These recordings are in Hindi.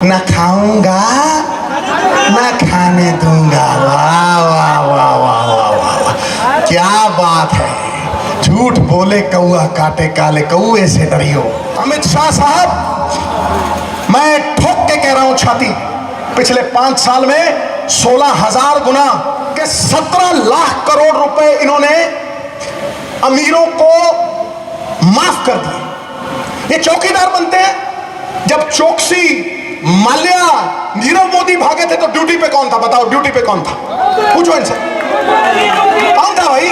ना खाऊंगा ना खाने दूंगा। वाह वाह वाह वाह वाह वाह, क्या बात है। झूठ बोले कौआ काटे काले कौए से डरियो। अमित शाह साहब, मैं ठोक के कह रहा हूं छाती, पिछले 5 साल में 16,000 गुना के 17 लाख करोड़ रुपए इन्होंने अमीरों को माफ कर दिए। ये चौकीदार बनते हैं। जब चौकसी, माल्या, नीरव मोदी भागे थे तो ड्यूटी पे कौन था? बताओ, ड्यूटी पे कौन था? पूछो इनसे, कौन था भाई?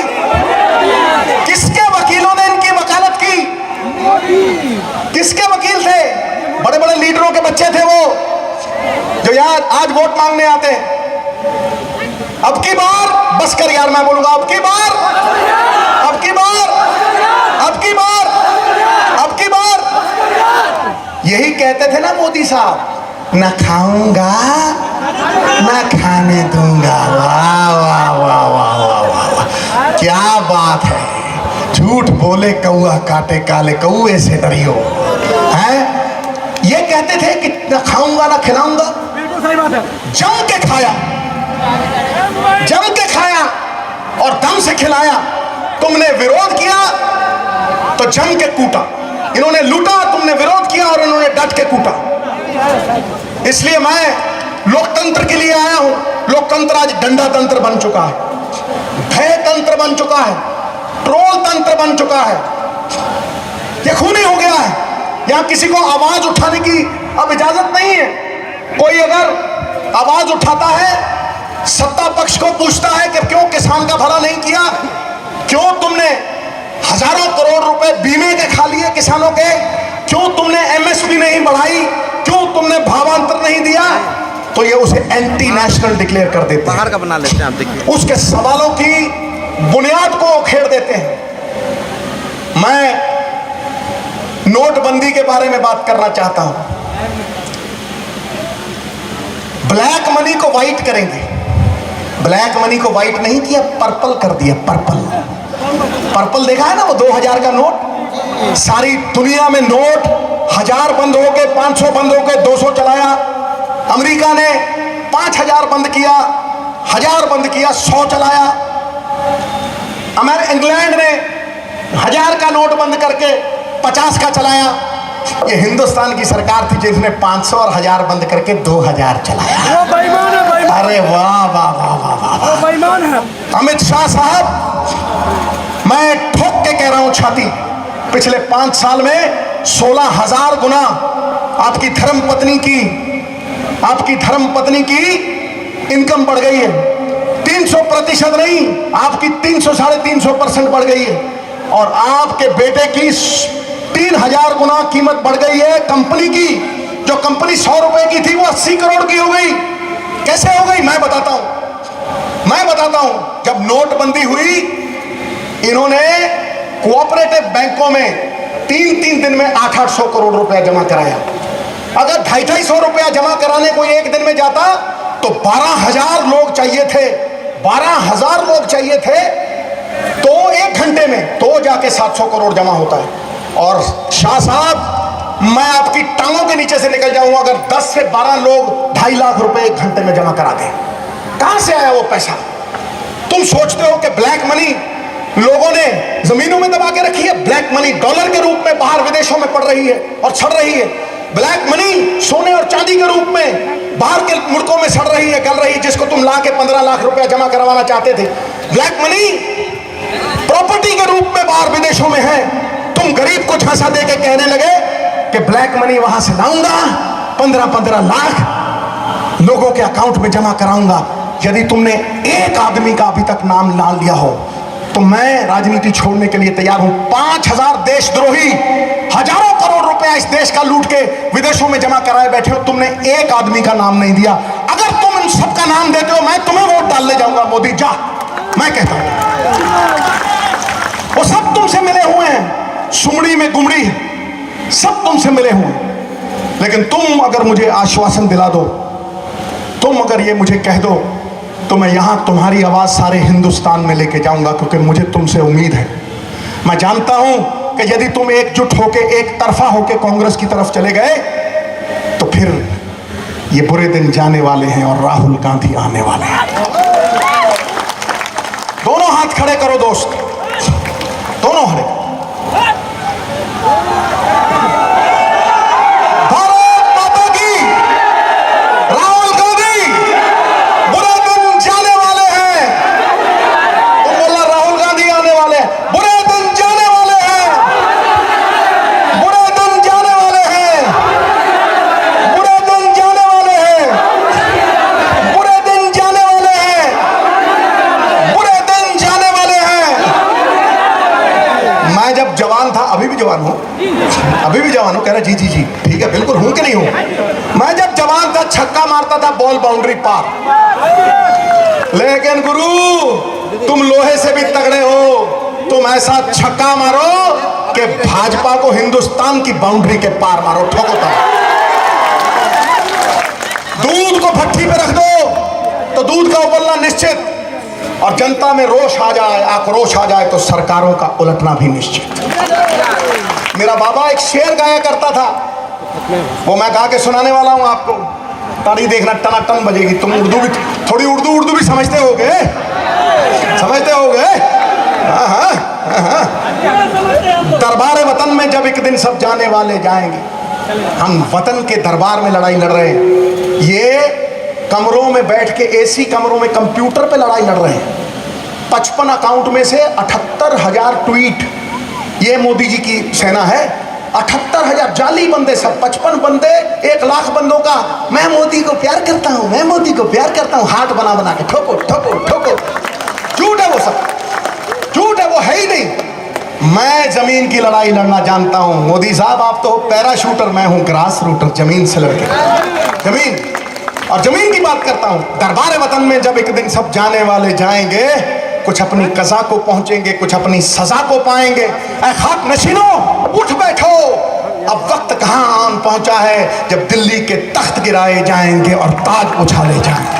किसके वकीलों ने इनकी वकालत की? किसके वकील थे? बड़े बड़े लीडरों के बच्चे थे वो, जो यार आज वोट मांगने आते हैं। अब की बार बस कर यार, मैं बोलूंगा अब की बार, अब की बार, अब की बार, अब की बार। यही कहते थे ना मोदी साहब, ना खाऊंगा ना खाने दूंगा। वाह वाह वाह वाह वाह वाह वाह, क्या बात है। झूठ बोले कौआ काटे काले कौए से डरियो। हैं? ये कहते थे कि ना खाऊंगा ना खिलाऊंगा। बिल्कुल सही बात है। जम के खाया, जम के खाया और दम से खिलाया। तुमने विरोध किया तो जम के कूटा। इन्होंने लूटा, तुमने विरोध किया और इन्होंने डट के कूटा। इसलिए मैं लोकतंत्र के लिए आया हूं। लोकतंत्र आज डंडा तंत्र बन चुका है, भय तंत्र बन चुका है, ट्रोल तंत्र बन चुका है। ये खूनी हो गया है। यहां किसी को आवाज उठाने की अब इजाजत नहीं है। कोई अगर आवाज उठाता है, सत्ता पक्ष को पूछता है कि क्यों किसान का भला नहीं किया, क्यों तुमने हजारों करोड़ रुपए बीमे के खा लिए किसानों के, क्यों तुमने एमएसपी नहीं बढ़ाई, क्यों तुमने भावांतर नहीं दिया, तो ये उसे एंटी नेशनल डिक्लेयर कर देते हैं, बाहर का बना लेते हैं। आप देखिए, उसके सवालों की बुनियाद को उखेड़ देते हैं। मैं नोटबंदी के बारे में बात करना चाहता हूं। ब्लैक मनी को व्हाइट करेंगे। ब्लैक मनी को व्हाइट नहीं किया, पर्पल कर दिया। पर्पल, पर्पल देखा है ना वो 2000 का नोट? सारी दुनिया में नोट 1000 बंद हो के, 500 बंद हो के 200 चलाया। अमेरिका ने 5000 बंद किया, 1000 बंद किया, 100 चलाया। इंग्लैंड ने 1000 का नोट बंद करके 50 का चलाया। ये हिंदुस्तान की सरकार थी जिसने 500 और 1000 बंद करके 2000 चलाया। वो बेईमान है, बेईमान। अरे वाह वाह वाह वाह वाह वाह। वो बेईमान है। अमित शाह साहब, मैं ठोक के कह रहा हूं छाती, पिछले 5 साल में 16,000 गुना आपकी धर्मपत्नी की इनकम बढ़ गई है। 300% नहीं, आपकी 300 साढ़े 300% बढ़ गई है। और आपके बेटे की 3000 गुना कीमत बढ़ गई है कंपनी की। जो कंपनी 100 रुपए की थी वो 80 करोड़ की हो गई। कैसे हो गई? मैं बताता हूं। जब नोटबंदी हुई, इन्होंने कोऑपरेटिव बैंकों में 3 दिन में 800 करोड़ रुपया जमा कराया। अगर 250 रुपया जमा कराने कोई एक दिन में जाता तो 12,000 लोग चाहिए थे। 12,000 लोग चाहिए थे तो 1 घंटे में तो जाके 700 करोड़ जमा होता है। और शाह साहब, मैं आपकी टांगों के नीचे से निकल जाऊंगा अगर 10 से 12 लोग 2.5 लाख रुपए 1 घंटे में जमा करा दें। कहां से आया वो पैसा? तुम सोचते हो कि ब्लैक मनी लोगों ने जमीनों में दबा के रखी है? ब्लैक मनी डॉलर के रूप में बाहर विदेशों में पड़ रही है और सड़ रही है। ब्लैक मनी सोने और चांदी के रूप में बाहर के मुल्कों में सड़ रही है, गल रही है, जिसको तुम ला के 15 लाख रुपया जमा करवाना चाहते थे। ब्लैक मनी प्रॉपर्टी के रूप में बाहर विदेशों में है। तुम गरीब को झांसा दे के कहने लगे कि ब्लैक मनी वहां से लाऊंगा, 15-15 लाख लोगों के अकाउंट में जमा कराऊंगा। यदि तुमने एक आदमी का अभी तक नाम ना लिया हो तो मैं राजनीति छोड़ने के लिए तैयार हूं। 5000 देशद्रोही हजारों करोड़ रुपया इस देश का लूट के विदेशों में जमा कराए बैठे हो, तुमने एक आदमी का नाम नहीं दिया। अगर तुम इन सबका नाम देते हो, मैं तुम्हें वोट डालने जाऊंगा। मोदी जा, मैं कहता हूं। वो सब तुमसे मिले हुए हैं, सुमड़ी में गुमड़ी है, सब तुमसे मिले हुए हैं। लेकिन तुम अगर मुझे आश्वासन दिला दो, तुम अगर ये मुझे कह दो, तो मैं यहां तुम्हारी आवाज सारे हिंदुस्तान में लेके जाऊंगा, क्योंकि मुझे तुमसे उम्मीद है। मैं जानता हूं कि यदि तुम एकजुट होके, एक तरफा होके कांग्रेस की तरफ चले गए तो फिर ये बुरे दिन जाने वाले हैं और राहुल गांधी आने वाले हैं। दोनों हाथ खड़े करो दोस्त, दोनों खड़े। भारत माता की, राहुल गांधी, बुरे दिन जाने वाले हैं। तुम बोला राहुल गांधी आने वाले हैं, बुरे दिन जाने वाले हैं, बुरे दिन जाने वाले हैं, बुरे दिन जाने वाले हैं, बुरे दिन जाने वाले हैं, बुरे दिन जाने वाले हैं। मैं जब जवान था, अभी भी जवान हूं, अभी भी जवान हूं, कह रहे जी जी जी ठीक है, बिल्कुल हूं कि नहीं हूं। मैं जब जवान था छक्का मारता था बॉल बाउंड्री पार, लेकिन गुरु तुम लोहे से भी तगड़े हो, तुम ऐसा छक्का मारो कि भाजपा को हिंदुस्तान की बाउंड्री के पार मारो, ठोको तब। दूध को भट्टी पे रख दो तो दूध का उबलना निश्चित, और जनता में रोष आ जाए, आक्रोश आ जाए तो सरकारों का उलटना भी निश्चित। मेरा बाबा एक शेर गाया करता था, वो मैं गा के सुनाने वाला हूं आपको। ताड़ी देखना टनाटन बजेगी। तुम उर्दू भी, थोड़ी उर्दू भी समझते होगे, समझते होगे। हाँ हाँ हाँ। दरबार वतन में जब एक दिन सब जाने वाले जाएंगे, हम वतन के दरबार में लड़ाई लड़ रहे हैं। ये कमरों में बैठ के एसी कमरों में कंप्यूटर पे लड़ाई लड़ रहे हैं। 55 अकाउंट में से 78,000 ट्वीट, ये मोदी जी की सेना है। 78,000 जाली बंदे, सब 55 बंदे 1 लाख बंदों का मैं मोदी को प्यार करता हूं, मैं मोदी को प्यार करता हूं, हाथ बना बना के ठोको ठोको ठोको। झूठ है वो सब, झूठ है, वो है ही नहीं। मैं जमीन की लड़ाई लड़ना जानता हूं। मोदी साहब आप तो पैराशूटर, मैं हूं ग्रास रूटर, जमीन से लड़के। जमीन और जमीन की बात करता हूं। दरबार वतन में जब एक दिन सब जाने वाले जाएंगे, कुछ अपनी कज़ा को पहुंचेंगे, कुछ अपनी सजा को पाएंगे। ऐ खाक नशीनों उठ बैठो, अब वक्त कहां आन पहुंचा है जब दिल्ली के तख्त गिराए जाएंगे और ताज उछाले जाएंगे।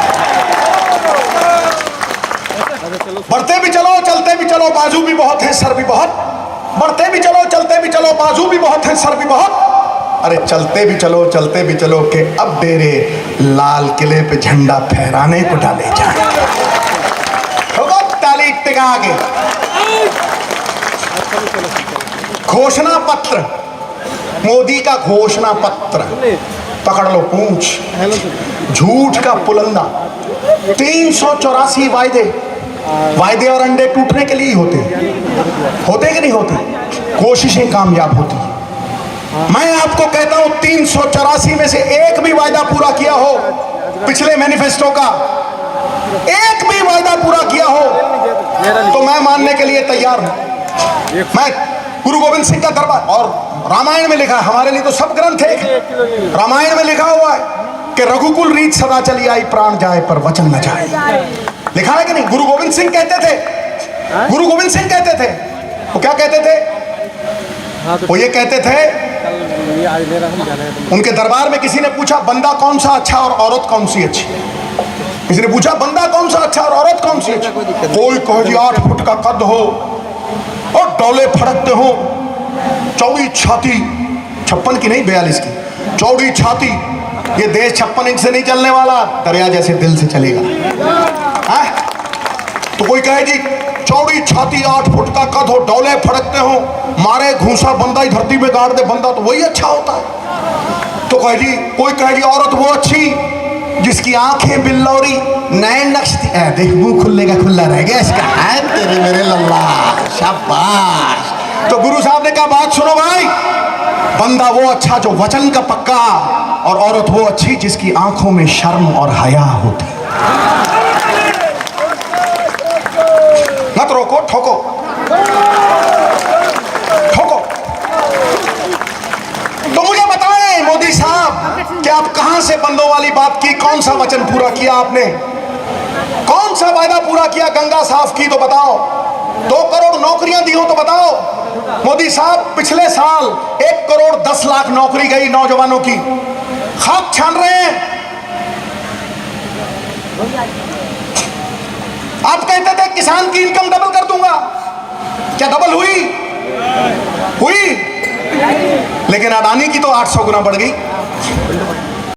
बढ़ते भी चलो चलते भी चलो, बाजू भी बहुत है सर भी बहुत। बढ़ते भी चलो चलते भी चलो, बाजू भी बहुत है सर भी बहुत। अरे चलते भी चलो कि अब डेरे लाल किले पे झंडा फहराने को डाले जाए। ताली टिका के घोषणा पत्र, मोदी का घोषणा पत्र पकड़ लो पूंछ, झूठ का पुलंदा। 384 वायदे और अंडे टूटने के लिए ही होते कि नहीं होते? कोशिशें कामयाब होती। मैं आपको कहता हूं 384 में से एक भी वायदा पूरा किया हो, पिछले मैनिफेस्टो का एक भी वायदा पूरा किया हो तो मैं मानने के लिए तैयार हूं। मैं गुरु गोविंद सिंह का दरबार, और रामायण में लिखा है, हमारे लिए तो सब ग्रंथ एक है। रामायण में लिखा हुआ है कि रघुकुल रीत सदा चली आई, प्राण जाए पर वचन न जाए। लिखा है कि नहीं? गुरु गोविंद सिंह कहते थे, गुरु गोविंद सिंह कहते थे, वो क्या कहते थे? वो ये कहते थे, उनके दरबार में किसी ने पूछा बंदा कौन सा अच्छा और औरत कौन सी अच्छी। किसी ने पूछा बंदा कौन सा अच्छा और औरत कौन सी अच्छी। कोई कहे जी 8 फुट का कद हो और डोले फड़कते हो, चौड़ी छाती, 56 की नहीं 42 की चौड़ी छाती। ये देश 56 इंच से नहीं चलने वाला, दरिया जैसे दिल से चलेगा। तो कोई कहे जी चौड़ी छाती, 8 फुट का कद हो, डोले फड़कते हो, मारे घूसा बंदा ही धरती में गाड़ दे बंदा, तो वही अच्छा होता है। तो कहे जी, कोई कहे जी औरत वो अच्छी जिसकी आंखें बिल्लौरी, नैन नक्शती, देख मुंह खुलने का खुला रह गया इसका, है तेरे मेरे लल्ला, शाबाश। तो गुरु साहब ने कहा बात सुनो भाई, बंदा वो अच्छा जो वचन का पक्का, और औरत वो अच्छी जिसकी आंखों में शर्म और हया होती। मत रोको, ठोको ठोको। तो मुझे बताएं मोदी साहब कि आप कहां से बंदों वाली बात की, कौन सा वचन पूरा किया आपने, कौन सा वायदा पूरा किया? गंगा साफ की तो बताओ, 2 करोड़ नौकरियां दी हो तो बताओ। मोदी साहब पिछले साल 1 करोड़ 10 लाख नौकरी गई नौजवानों की, खाक छान रहे हैं। आप कहते थे किसान की इनकम डबल कर दूंगा, क्या डबल हुई? हुई, लेकिन अडानी की तो 800 गुना बढ़ गई।